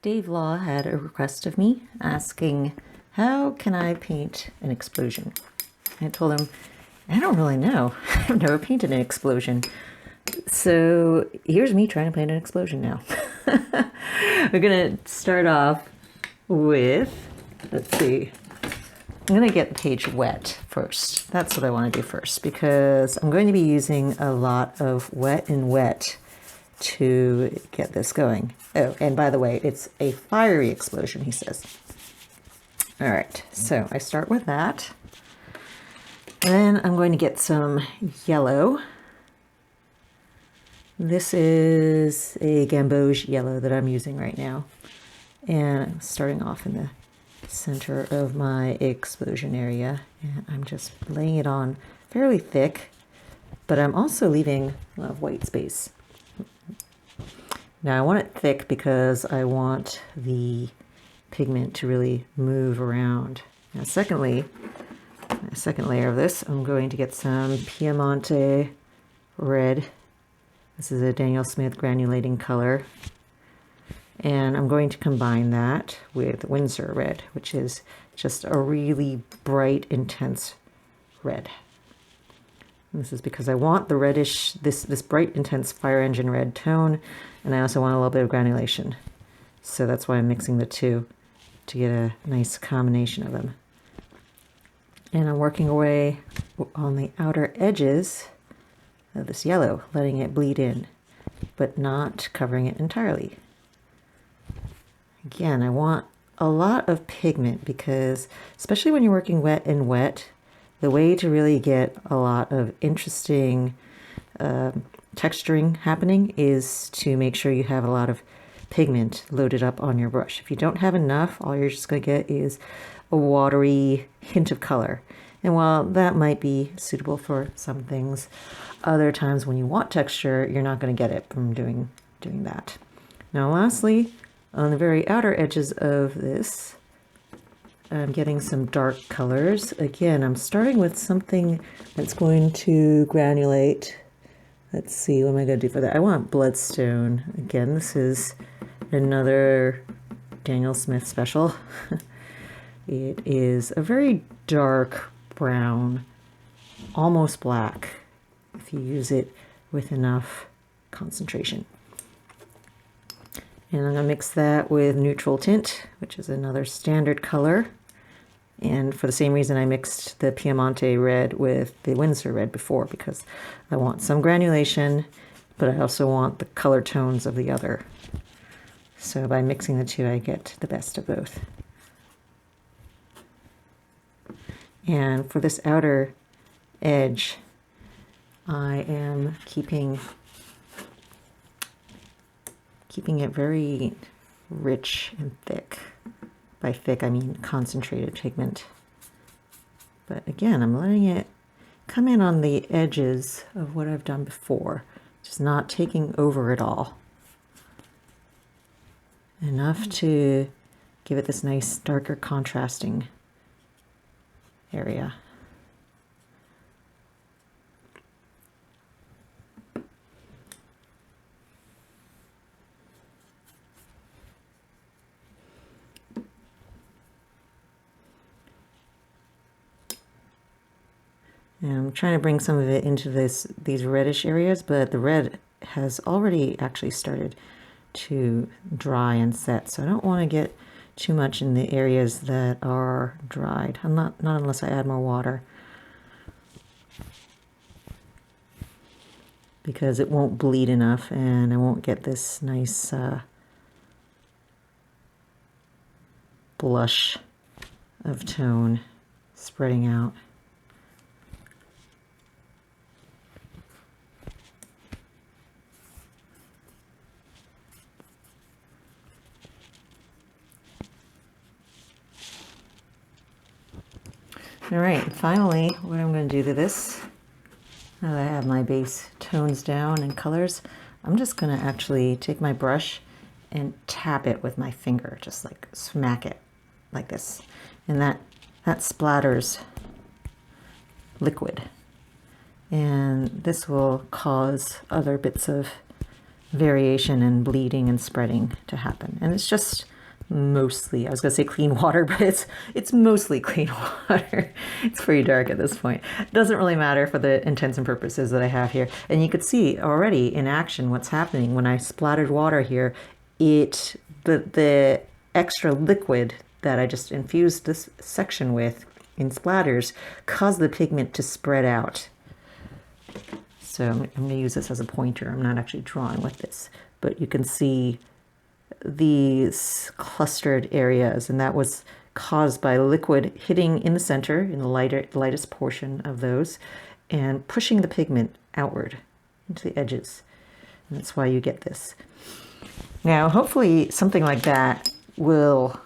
Dave Law had a request of me asking, how can I paint an explosion? I told him, I don't really know. I've never painted an explosion. So here's me trying to paint an explosion now. We're going to start off with, let's see, I'm going to get the page wet first. That's what I want to do first because I'm going to be using a lot of wet and wet to get this going. Oh, and by the way, it's a fiery explosion, he says. All right, so I start with that. Then I'm going to get some yellow. This is a gamboge yellow that I'm using right now. And I'm starting off in the center of my explosion area. And I'm just laying it on fairly thick, but I'm also leaving a lot of white space. Now I want it thick because I want the pigment to really move around. Now secondly, a second layer of this, I'm going to get some Piemonte red. This is a Daniel Smith granulating color. And I'm going to combine that with Winsor red, which is just a really bright, intense red. And this is because I want the reddish, this bright, intense fire engine red tone, and I also want a little bit of granulation. So that's why I'm mixing the two to get a nice combination of them. And I'm working away on the outer edges of this yellow, letting it bleed in, but not covering it entirely. Again, I want a lot of pigment because, especially when you're working wet and wet, the way to really get a lot of interesting texturing happening is to make sure you have a lot of pigment loaded up on your brush. If you don't have enough, all you're just going to get is a watery hint of color. And while that might be suitable for some things, other times when you want texture, you're not going to get it from doing that. Now lastly, on the very outer edges of this, I'm getting some dark colors. Again, I'm starting with something that's going to granulate. Let's see, what am I going to do for that? I want bloodstone. Again, this is another Daniel Smith special. It is a very dark brown, almost black, if you use it with enough concentration. And I'm going to mix that with neutral tint, which is another standard color. And for the same reason I mixed the Piemonte red with the Winsor red before, because I want some granulation, but I also want the color tones of the other. So by mixing the two, I get the best of both. And for this outer edge, I am keeping it very rich and thick. By thick, I mean concentrated pigment. But again, I'm letting it come in on the edges of what I've done before, just not taking over it all. Enough to give it this nice, darker, contrasting area. And I'm trying to bring some of it into these reddish areas, but the red has already actually started to dry and set, so I don't want to get too much in the areas that are dried. Not unless I add more water, because it won't bleed enough and I won't get this nice blush of tone spreading out. All right, finally, what I'm going to do to this, now that I have my base tones down and colors, I'm just going to actually take my brush and tap it with my finger, just like smack it like this. And that splatters liquid. And this will cause other bits of variation and bleeding and spreading to happen. And it's just mostly, I was going to say clean water, but it's mostly clean water. It's pretty dark at this point. It doesn't really matter for the intents and purposes that I have here. And you could see already in action what's happening when I splattered water here. The extra liquid that I just infused this section with in splatters caused the pigment to spread out. So I'm going to use this as a pointer. I'm not actually drawing with this, but you can see these clustered areas, and that was caused by liquid hitting in the center, in the lightest portion of those, and pushing the pigment outward into the edges. And that's why you get this. Now, hopefully something like that will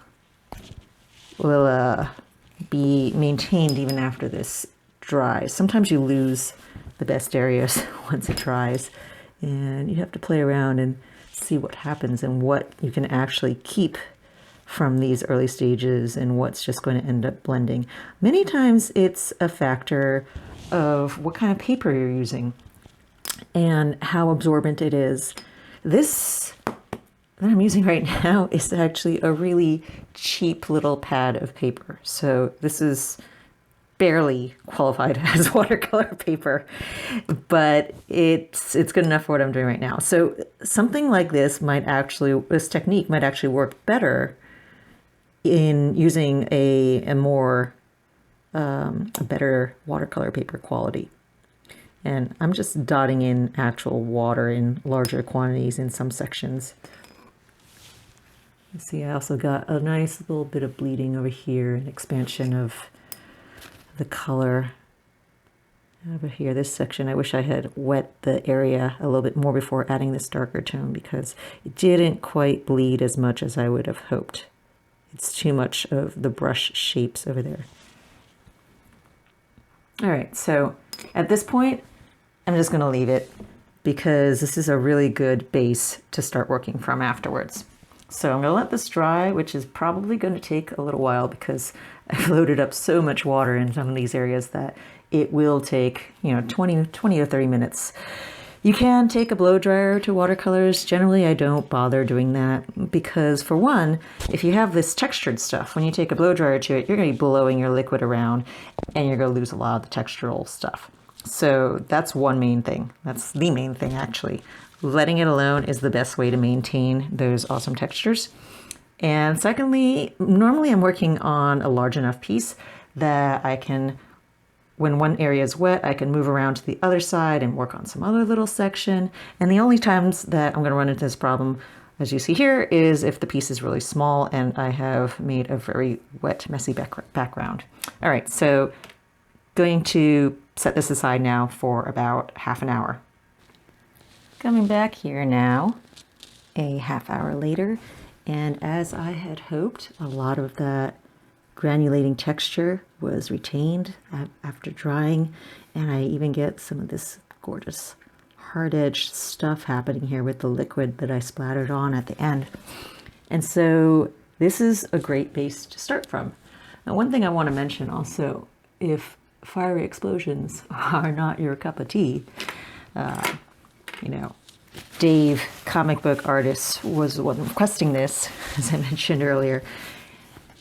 be maintained even after this dries. Sometimes you lose the best areas once it dries, and you have to play around and see what happens and what you can actually keep from these early stages and what's just going to end up blending. Many times it's a factor of what kind of paper you're using and how absorbent it is. This that I'm using right now is actually a really cheap little pad of paper. So this is barely qualified as watercolor paper, but it's good enough for what I'm doing right now. So something like this technique might actually work better in using a better watercolor paper quality. And I'm just dotting in actual water in larger quantities in some sections. You see, I also got a nice little bit of bleeding over here, an expansion of the color over here. This section, I wish I had wet the area a little bit more before adding this darker tone, because it didn't quite bleed as much as I would have hoped. It's too much of the brush shapes over there. All right, so at this point, I'm just going to leave it because this is a really good base to start working from afterwards. So I'm going to let this dry, which is probably going to take a little while because I've loaded up so much water in some of these areas that it will take, 20 or 30 minutes. You can take a blow dryer to watercolors. Generally, I don't bother doing that because, for one, if you have this textured stuff, when you take a blow dryer to it, you're going to be blowing your liquid around and you're going to lose a lot of the textural stuff. So that's one main thing. That's the main thing, actually. Letting it alone is the best way to maintain those awesome textures. And secondly, normally I'm working on a large enough piece that I can, when one area is wet, I can move around to the other side and work on some other little section. And the only times that I'm going to run into this problem, as you see here, is if the piece is really small and I have made a very wet, messy background. All right, so going to set this aside now for about half an hour. Coming back here now, a half hour later, and as I had hoped, a lot of that granulating texture was retained after drying, and I even get some of this gorgeous hard-edged stuff happening here with the liquid that I splattered on at the end. And so this is a great base to start from. Now, one thing I want to mention also, if fiery explosions are not your cup of tea, Dave, comic book artist, was the one requesting this, as I mentioned earlier.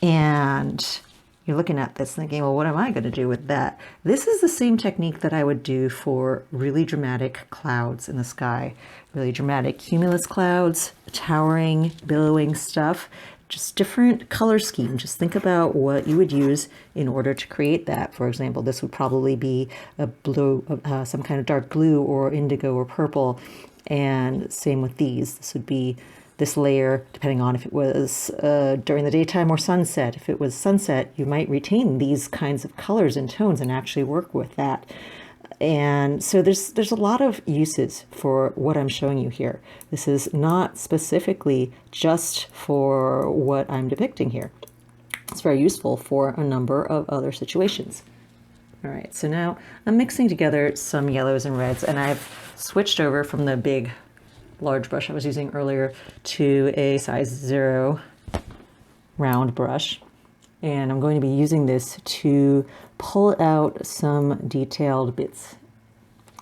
And you're looking at this thinking, well, what am I going to do with that? This is the same technique that I would do for really dramatic clouds in the sky, really dramatic cumulus clouds, towering, billowing stuff, just different color scheme. Just think about what you would use in order to create that. For example, this would probably be a blue, some kind of dark blue or indigo or purple. And same with these. This would be this layer, depending on if it was during the daytime or sunset. If it was sunset, you might retain these kinds of colors and tones and actually work with that. And so there's a lot of uses for what I'm showing you here. This is not specifically just for what I'm depicting here. It's very useful for a number of other situations. All right, so now I'm mixing together some yellows and reds, and I've switched over from the big, large brush I was using earlier to a size 0 round brush. And I'm going to be using this to pull out some detailed bits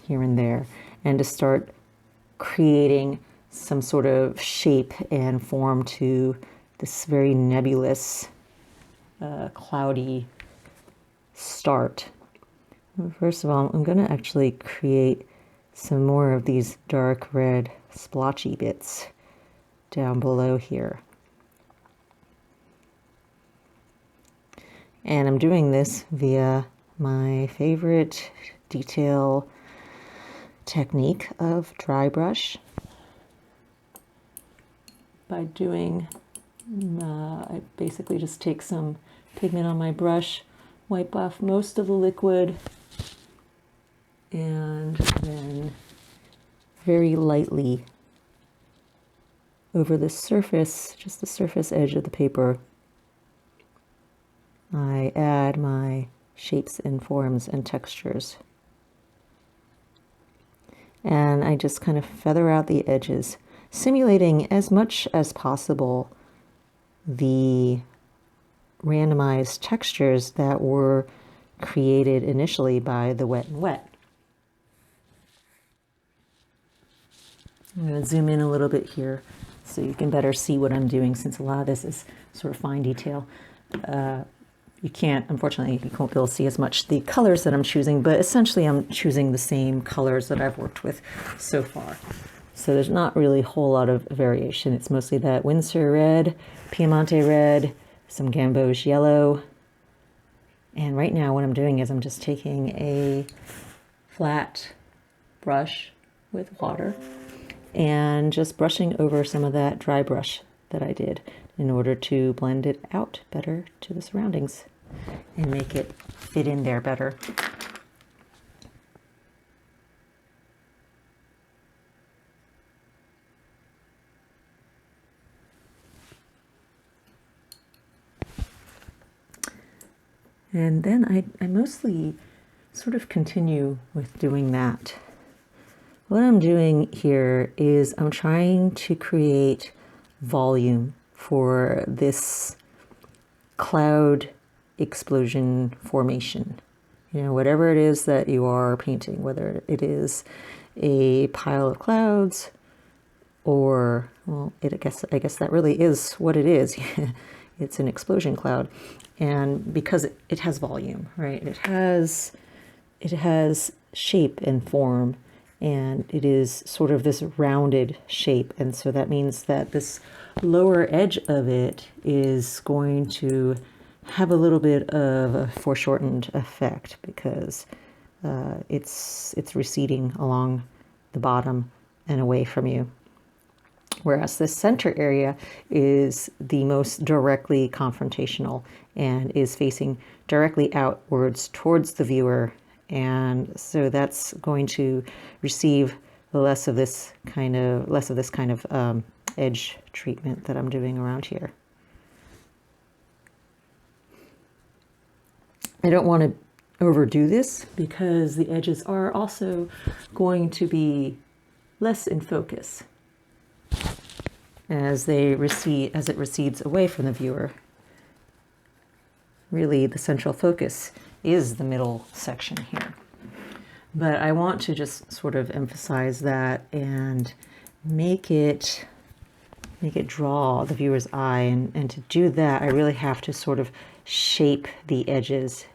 here and there, and to start creating some sort of shape and form to this very nebulous, cloudy start. First of all, I'm going to actually create some more of these dark red splotchy bits down below here. And I'm doing this via my favorite detail technique of dry brush. By doing, I basically just take some pigment on my brush, wipe off most of the liquid, and then very lightly over the surface, just the surface edge of the paper, I add my shapes and forms and textures. And I just kind of feather out the edges, simulating as much as possible the randomized textures that were created initially by the wet and wet. I'm going to zoom in a little bit here so you can better see what I'm doing, since a lot of this is sort of fine detail. You can't, unfortunately, you won't be able to see as much the colors that I'm choosing, but essentially I'm choosing the same colors that I've worked with so far. So there's not really a whole lot of variation. It's mostly that Windsor red, Piemonte red, some gamboge yellow. And right now what I'm doing is I'm just taking a flat brush with water and just brushing over some of that dry brush that I did in order to blend it out better to the surroundings and make it fit in there better. And then I mostly sort of continue with doing that. What I'm doing here is I'm trying to create volume for this cloud explosion formation. You know, whatever it is that you are painting, whether it is a pile of clouds or, well, I guess that really is what it is. It's an explosion cloud. And because it has volume, right? It has shape and form, and it is sort of this rounded shape. And so that means that this lower edge of it is going to have a little bit of a foreshortened effect because it's receding along the bottom and away from you. Whereas the center area is the most directly confrontational and is facing directly outwards towards the viewer. And so that's going to receive less of this kind of edge treatment that I'm doing around here. I don't want to overdo this because the edges are also going to be less in focus as it recedes away from the viewer. Really, the central focus is the middle section here. But I want to just sort of emphasize that and make it draw the viewer's eye. And to do that, I really have to sort of shape the edges.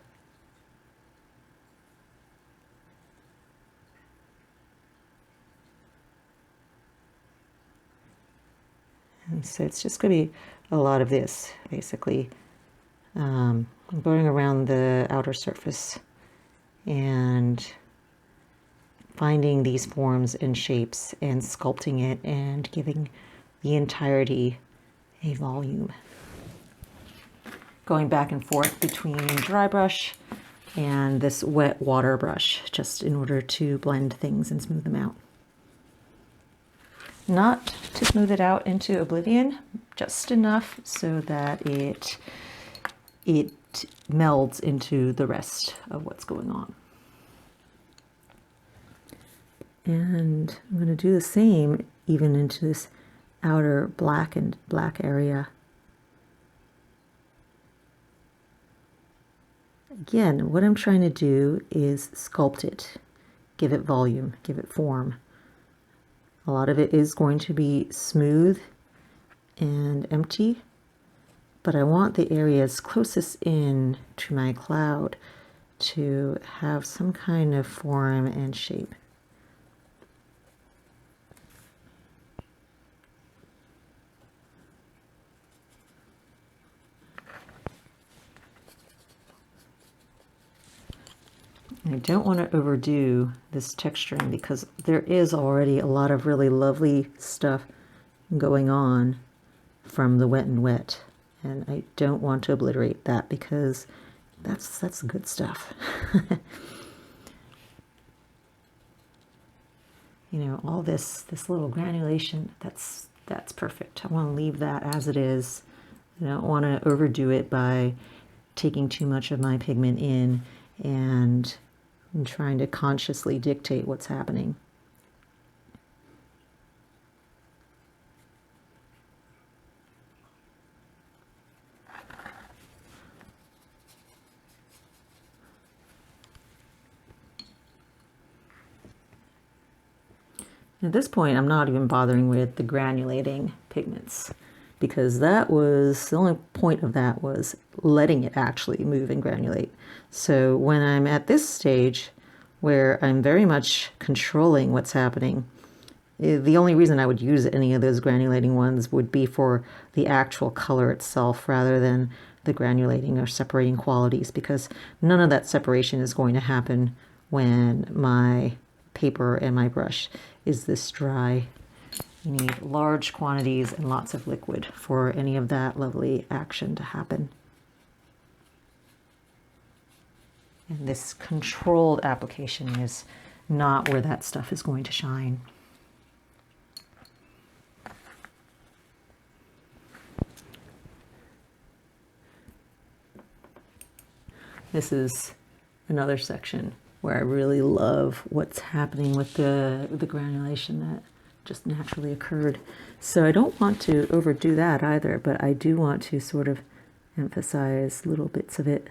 And so it's just going to be a lot of this, basically. I'm going around the outer surface and finding these forms and shapes and sculpting it and giving the entirety a volume. Going back and forth between dry brush and this wet water brush, just in order to blend things and smooth them out. Not to smooth it out into oblivion, just enough so that it melds into the rest of what's going on. And I'm going to do the same even into this outer black area. Again, what I'm trying to do is sculpt it, give it volume, give it form. A lot of it is going to be smooth and empty, but I want the areas closest in to my cloud to have some kind of form and shape. I don't want to overdo this texturing because there is already a lot of really lovely stuff going on from the wet and wet, and I don't want to obliterate that because that's good stuff. You know, all this little granulation, that's perfect. I want to leave that as it is. I don't want to overdo it by taking too much of my pigment in and trying to consciously dictate what's happening. At this point, I'm not even bothering with the granulating pigments because that was the only point of that was letting it actually move and granulate. So when I'm at this stage where I'm very much controlling what's happening, the only reason I would use any of those granulating ones would be for the actual color itself rather than the granulating or separating qualities, because none of that separation is going to happen when my paper and my brush is this dry. You need large quantities and lots of liquid for any of that lovely action to happen. And this controlled application is not where that stuff is going to shine. This is another section where I really love what's happening with the granulation that just naturally occurred. So I don't want to overdo that either, but I do want to sort of emphasize little bits of it.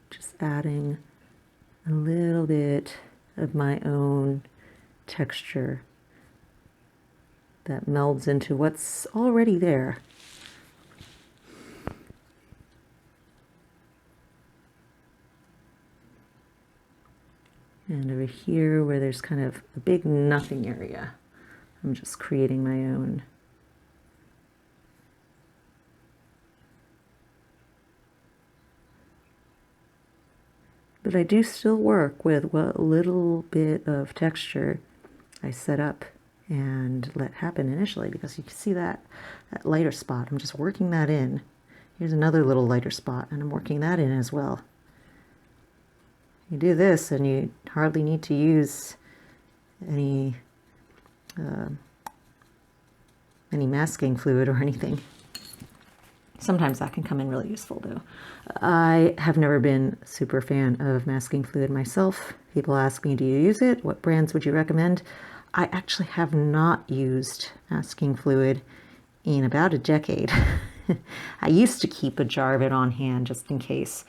Just adding a little bit of my own texture that melds into what's already there. And over here where there's kind of a big nothing area, I'm just creating my own. But I do still work with what little bit of texture I set up and let happen initially, because you can see that lighter spot. I'm just working that in. Here's another little lighter spot, and I'm working that in as well. You do this and you hardly need to use any masking fluid or anything. Sometimes that can come in really useful though. I have never been a super fan of masking fluid myself. People ask me, do you use it? What brands would you recommend? I actually have not used masking fluid in about a decade. I used to keep a jar of it on hand just in case.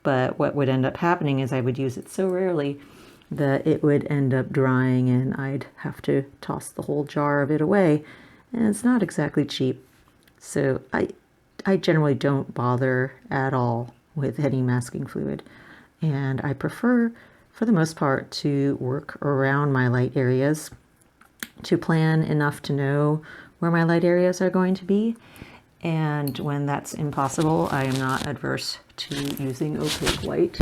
But what would end up happening is I would use it so rarely that it would end up drying and I'd have to toss the whole jar of it away. And it's not exactly cheap. So I generally don't bother at all with any masking fluid. And I prefer, for the most part, to work around my light areas, to plan enough to know where my light areas are going to be. And when that's impossible, I am not adverse to using opaque white,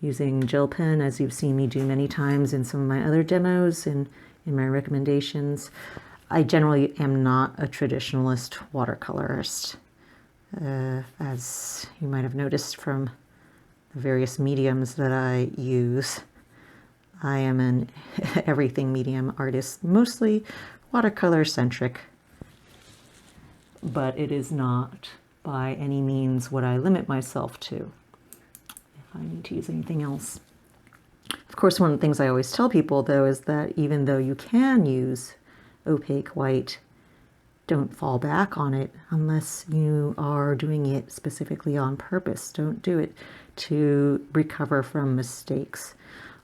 using gel pen, as you've seen me do many times in some of my other demos and in my recommendations. I generally am not a traditionalist watercolorist, as you might have noticed from the various mediums that I use. I am an everything medium artist, mostly watercolor centric. But it is not by any means what I limit myself to if I need to use anything else. Of course, one of the things I always tell people, though, is that even though you can use opaque white, don't fall back on it unless you are doing it specifically on purpose. Don't do it to recover from mistakes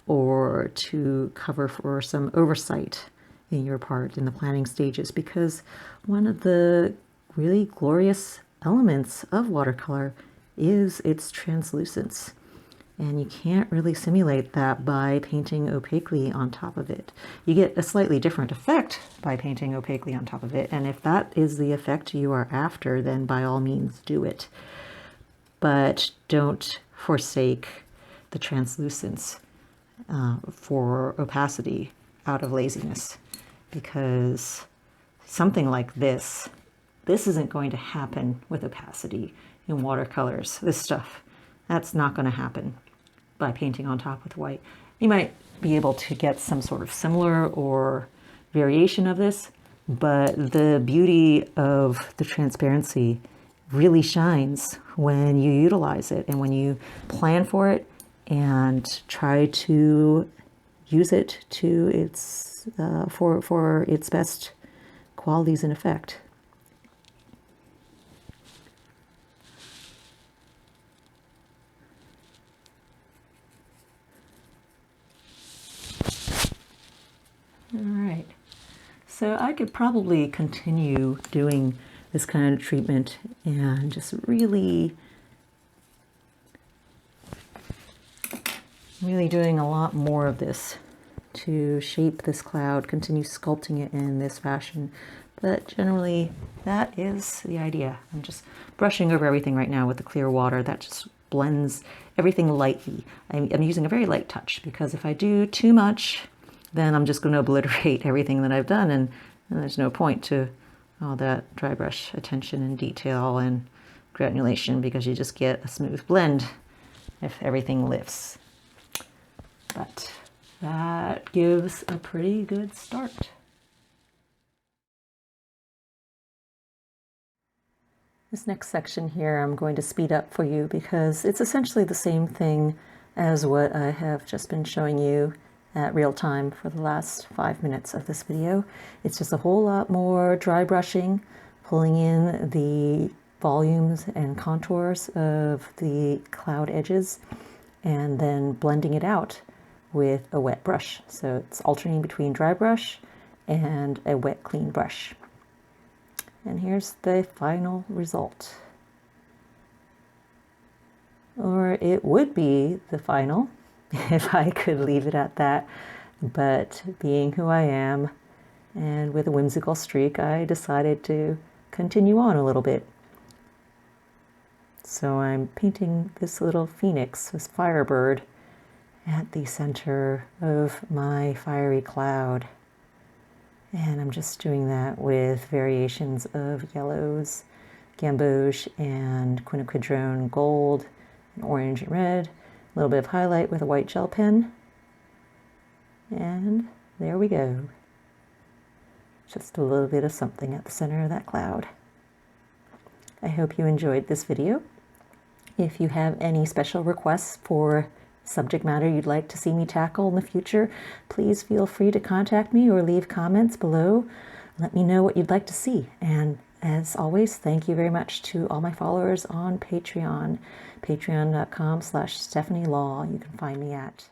or to cover for some oversight in your part in the planning stages, because one of the really glorious elements of watercolor is its translucence. And you can't really simulate that by painting opaquely on top of it. You get a slightly different effect by painting opaquely on top of it, and if that is the effect you are after, then by all means do it. But don't forsake the translucence for opacity out of laziness, because something like this isn't going to happen with opacity in watercolors. This stuff, that's not going to happen by painting on top with white. You might be able to get some sort of similar or variation of this, but the beauty of the transparency really shines when you utilize it and when you plan for it and try to use it to its for its best qualities and effect. All right, so I could probably continue doing this kind of treatment and just really doing a lot more of this to shape this cloud, continue sculpting it in this fashion. But generally, that is the idea. I'm just brushing over everything right now with the clear water. That just blends everything lightly. I'm using a very light touch, because if I do too much, then I'm just going to obliterate everything that I've done, and there's no point to all that dry brush attention and detail and granulation, because you just get a smooth blend if everything lifts. But that gives a pretty good start. This next section here I'm going to speed up for you, because it's essentially the same thing as what I have just been showing you at real time for the last 5 minutes of this video. It's just a whole lot more dry brushing, pulling in the volumes and contours of the cloud edges, and then blending it out with a wet brush. So it's alternating between dry brush and a wet, clean brush. And here's the final result. Or it would be the final if I could leave it at that, but being who I am and with a whimsical streak, I decided to continue on a little bit. So I'm painting this little phoenix, this firebird, at the center of my fiery cloud. And I'm just doing that with variations of yellows, gamboge, and quinacridone gold, and orange and red. A little bit of highlight with a white gel pen. And there we go. Just a little bit of something at the center of that cloud. I hope you enjoyed this video. If you have any special requests for subject matter you'd like to see me tackle in the future, please feel free to contact me or leave comments below. Let me know what you'd like to see. And as always, thank you very much to all my followers on Patreon, patreon.com/StephanieLaw. You can find me at